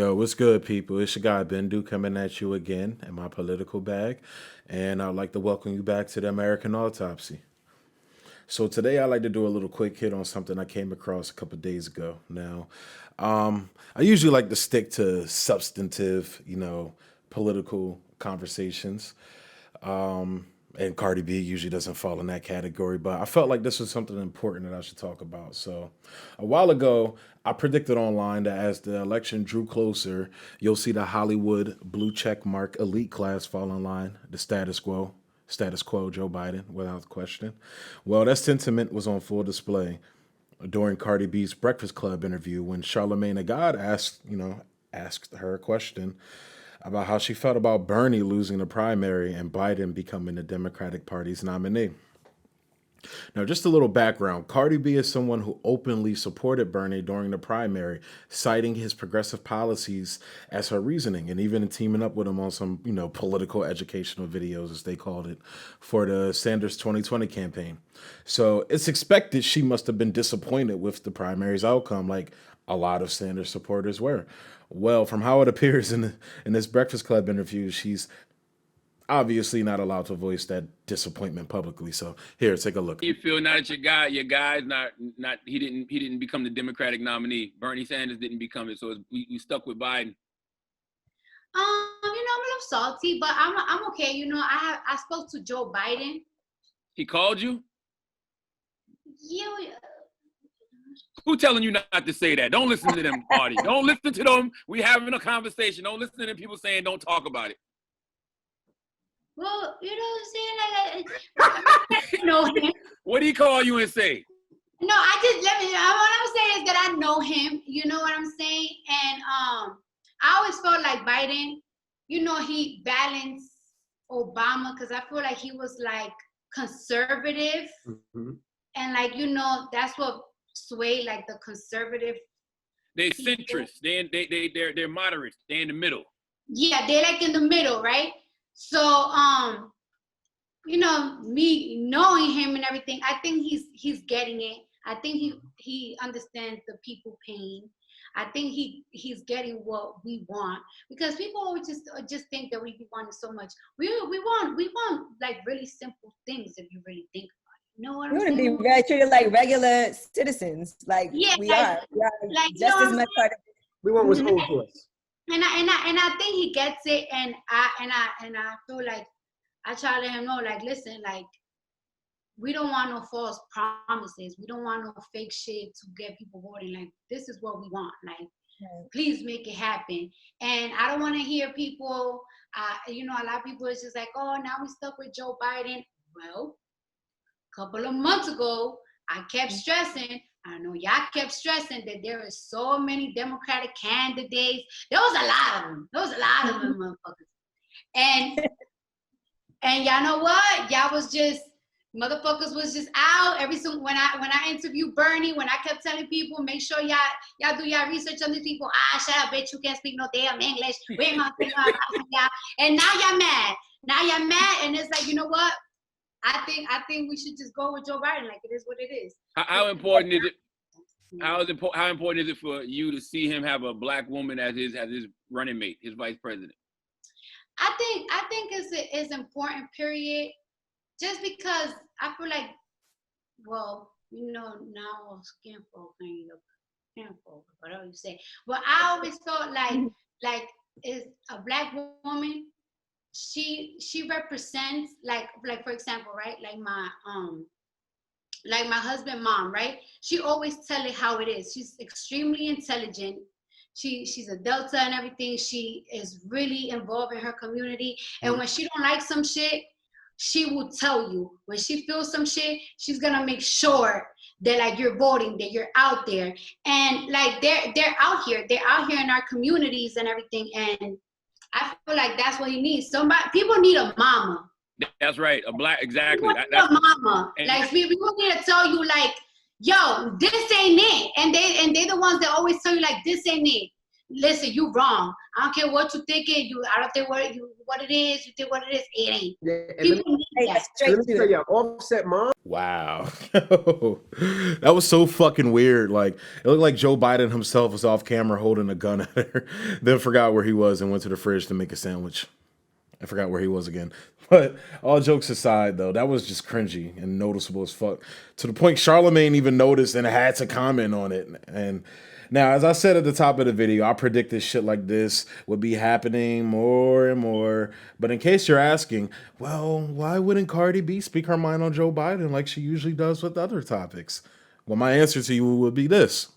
Yo, what's good, people? It's your guy Bendu coming at you again in my political bag, and I'd like to welcome you back to the American Autopsy. So today I'd like to do a little quick hit on something I came across a couple days ago. Now, I usually like to stick to substantive, political conversations. And Cardi B usually doesn't fall in that category, but I felt like this was something important that I should talk about. So, a while ago, I predicted online that as the election drew closer, you'll see the Hollywood blue check mark elite class fall in line, the status quo, Joe Biden, without question. Well, that sentiment was on full display during Cardi B's Breakfast Club interview when Charlemagne the God asked her a question about how she felt about Bernie losing the primary and Biden becoming the Democratic Party's nominee. Now, just a little background. Cardi B is someone who openly supported Bernie during the primary, citing his progressive policies as her reasoning, and even teaming up with him on some, political educational videos, as they called it, for the Sanders 2020 campaign. So it's expected she must have been disappointed with the primary's outcome, like a lot of Sanders supporters were. Well, from how it appears in this Breakfast Club interview, she's obviously not allowed to voice that disappointment publicly. So here, take a look. You feel now that your guy's not he didn't become the Democratic nominee. Bernie Sanders didn't become it, so we stuck with Biden. I'm a little salty, but I'm okay. I spoke to Joe Biden. He called you? Yeah. Who telling you not to say that? Don't listen to them, Marty. Don't listen to them. We having a conversation. Don't listen to them people saying don't talk about it. Well, you know what I'm saying? I know him. What did he call you and say? No, what I'm saying is that I know him. You know what I'm saying? And I always felt like Biden, he balanced Obama because I feel like he was like conservative. Mm-hmm. And that's what swayed like the conservative. They're centrist. They're moderates. They're in the middle. Yeah, they're like in the middle, right? So, me knowing him and everything, I think he's getting it. I think he understands the people pain. I think he's getting what we want because people always just think that we want so much. We want like really simple things if you really think about it. You know what I'm saying? We want to be treated like regular citizens, like we are. We are like, just as much part of it. We want what's owed to us. And I think he gets it, and I feel like I try to let him know, like, listen, like, we don't want no false promises. We don't want no fake shit to get people voting. Like, this is what we want. Like, please make it happen. And I don't want to hear people, a lot of people is just like, oh, now we stuck with Joe Biden. Well, a couple of months ago, I kept stressing. I know y'all kept stressing that there are so many Democratic candidates. There was a lot of them. motherfuckers. And y'all know what? Y'all was just motherfuckers was just out. When I interviewed Bernie, when I kept telling people, make sure y'all do y'all research on these people. Shut up, bitch, you can't speak no damn English. We ain't gonna speak no y'all. And now y'all mad. And it's like, you know what? I think we should just go with Joe Biden. Like, it is what it is. How important is it? How important is it for you to see him have a black woman as his running mate, his vice president? I think it's important. Period. Just because I feel like, well, now skin folk ain't skin folk, whatever you say. But I always felt like is a black woman. She represents like for example, right? Like my husband's mom, right? She always tell it how it is. She's extremely intelligent. She's a Delta and everything. She is really involved in her community. And when she don't like some shit, she will tell you. When she feels some shit, she's gonna make sure that like you're voting, that you're out there. And like they're out here. They're out here in our communities and everything. And I feel like that's what he needs. People need a mama. That's right. Exactly. People need a mama. Like people need to tell you like, yo, this ain't it. And they're the ones that always tell you like, this ain't it. Listen, you wrong. I don't care what you think it. I don't think what it is. You think what it is. It ain't. Yeah, People need that. let me tell you, Offset mom. Wow. That was so fucking weird. Like, it looked like Joe Biden himself was off camera holding a gun at her, then forgot where he was and went to the fridge to make a sandwich. I forgot where he was again. But all jokes aside, though, that was just cringy and noticeable as fuck. To the point Charlemagne even noticed and had to comment on it. And now, as I said at the top of the video, I predicted shit like this would be happening more and more. But in case you're asking, well, why wouldn't Cardi B speak her mind on Joe Biden like she usually does with other topics? Well, my answer to you would be this.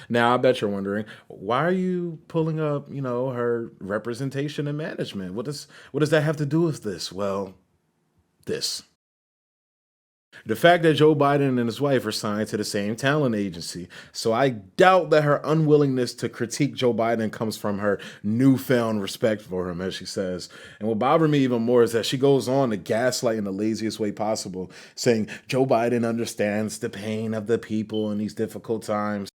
Now, I bet you're wondering, why are you pulling up, her representation and management? What does that have to do with this? Well, this. The fact that Joe Biden and his wife are signed to the same talent agency. So I doubt that her unwillingness to critique Joe Biden comes from her newfound respect for him, as she says. And what bothered me even more is that she goes on to gaslight in the laziest way possible, saying Joe Biden understands the pain of the people in these difficult times.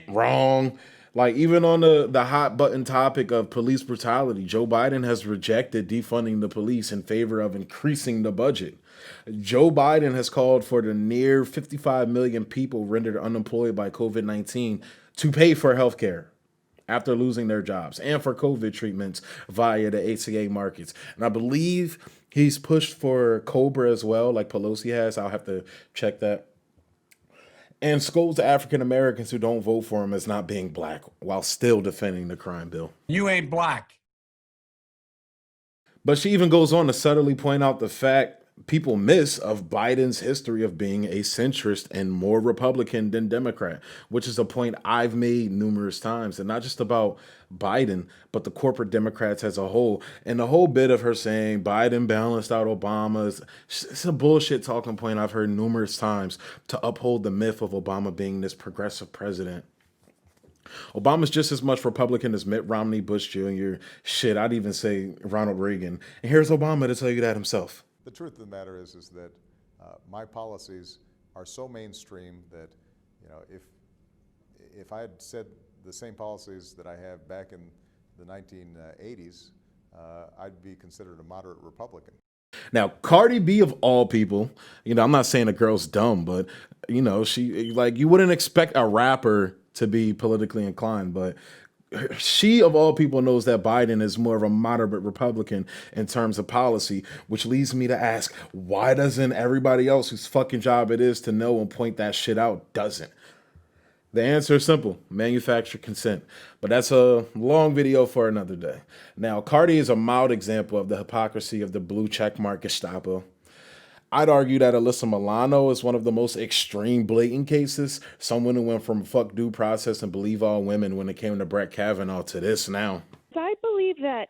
Wrong. Like, even on the hot button topic of police brutality, Joe Biden has rejected defunding the police in favor of increasing the budget. Joe Biden has called for the near 55 million people rendered unemployed by COVID-19 to pay for health care after losing their jobs and for COVID treatments via the ACA markets. And I believe he's pushed for Cobra as well, like Pelosi has. I'll have to check that. And scolds African Americans who don't vote for him as not being black while still defending the crime bill. You ain't black. But she even goes on to subtly point out the fact people miss of Biden's history of being a centrist and more Republican than Democrat, which is a point I've made numerous times, and not just about Biden, but the corporate Democrats as a whole. And the whole bit of her saying Biden balanced out Obama, it's a bullshit talking point I've heard numerous times to uphold the myth of Obama being this progressive president. Obama's just as much Republican as Mitt Romney, Bush Jr., shit, I'd even say Ronald Reagan. And here's Obama to tell you that himself. The truth of the matter is that my policies are so mainstream that, if I had said the same policies that I have back in the 1980s, I'd be considered a moderate Republican. Now, Cardi B of all people, I'm not saying a girl's dumb, but she, like, you wouldn't expect a rapper to be politically inclined, but she of all people knows that Biden is more of a moderate Republican in terms of policy, which leads me to ask, why doesn't everybody else whose fucking job it is to know and point that shit out doesn't? The answer is simple: manufactured consent. But that's a long video for another day. Now, Cardi is a mild example of the hypocrisy of the blue checkmark Gestapo. I'd argue that Alyssa Milano is one of the most extreme, blatant cases. Someone who went from fuck due process and believe all women when it came to Brett Kavanaugh to this now. I believe that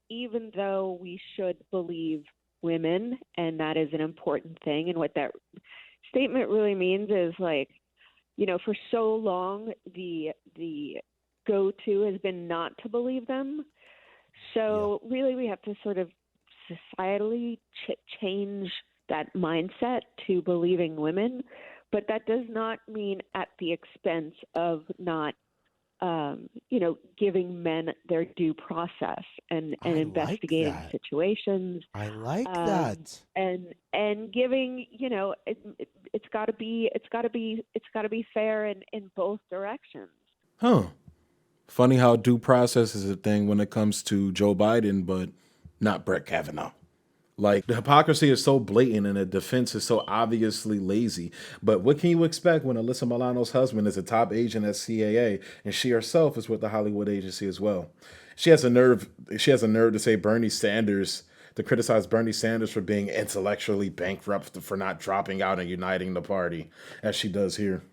even though we should believe women, and that is an important thing, and what that statement really means is, like, for so long the go-to has been not to believe them. So really we have to sort of societally change that mindset to believing women, but that does not mean at the expense of not, giving men their due process and investigating situations. I like that. And giving, it's got to be fair in both directions. Huh. Funny how due process is a thing when it comes to Joe Biden, but not Brett Kavanaugh. Like, the hypocrisy is so blatant and the defense is so obviously lazy. But what can you expect when Alyssa Milano's husband is a top agent at CAA and she herself is with the Hollywood agency as well? She has a nerve to say to criticize Bernie Sanders for being intellectually bankrupt for not dropping out and uniting the party, as she does here.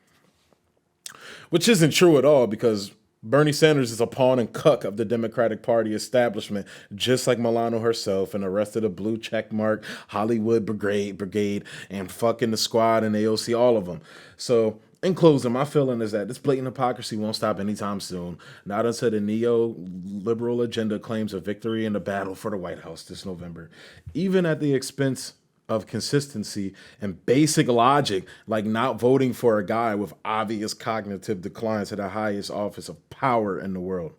Which isn't true at all, because Bernie Sanders is a pawn and cuck of the Democratic Party establishment, just like Milano herself and the rest of the blue checkmark Hollywood brigade, and fucking the squad and AOC, all of them. So in closing, my feeling is that this blatant hypocrisy won't stop anytime soon. Not until the neoliberal agenda claims a victory in the battle for the White House this November, even at the expense of consistency and basic logic, like not voting for a guy with obvious cognitive decline to the highest office of power in the world.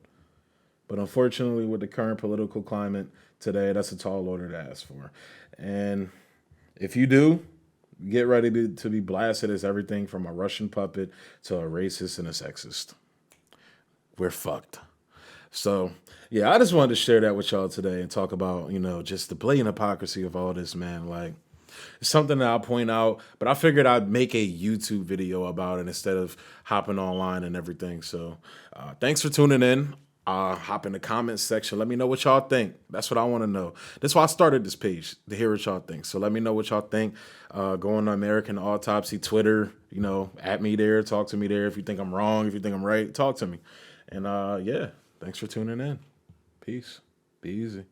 But unfortunately, with the current political climate today, that's a tall order to ask for. And if you do, get ready to be blasted as everything from a Russian puppet to a racist and a sexist. We're fucked. So, yeah, I just wanted to share that with y'all today and talk about, just the blatant hypocrisy of all this, man. Like, it's something that I'll point out, but I figured I'd make a YouTube video about it instead of hopping online and everything. So, thanks for tuning in. Hop in the comments section. Let me know what y'all think. That's what I want to know. That's why I started this page, to hear what y'all think. So let me know what y'all think. Go on to American Autopsy Twitter, at me there, talk to me there. If you think I'm wrong, if you think I'm right, talk to me. And yeah, thanks for tuning in. Peace. Be easy.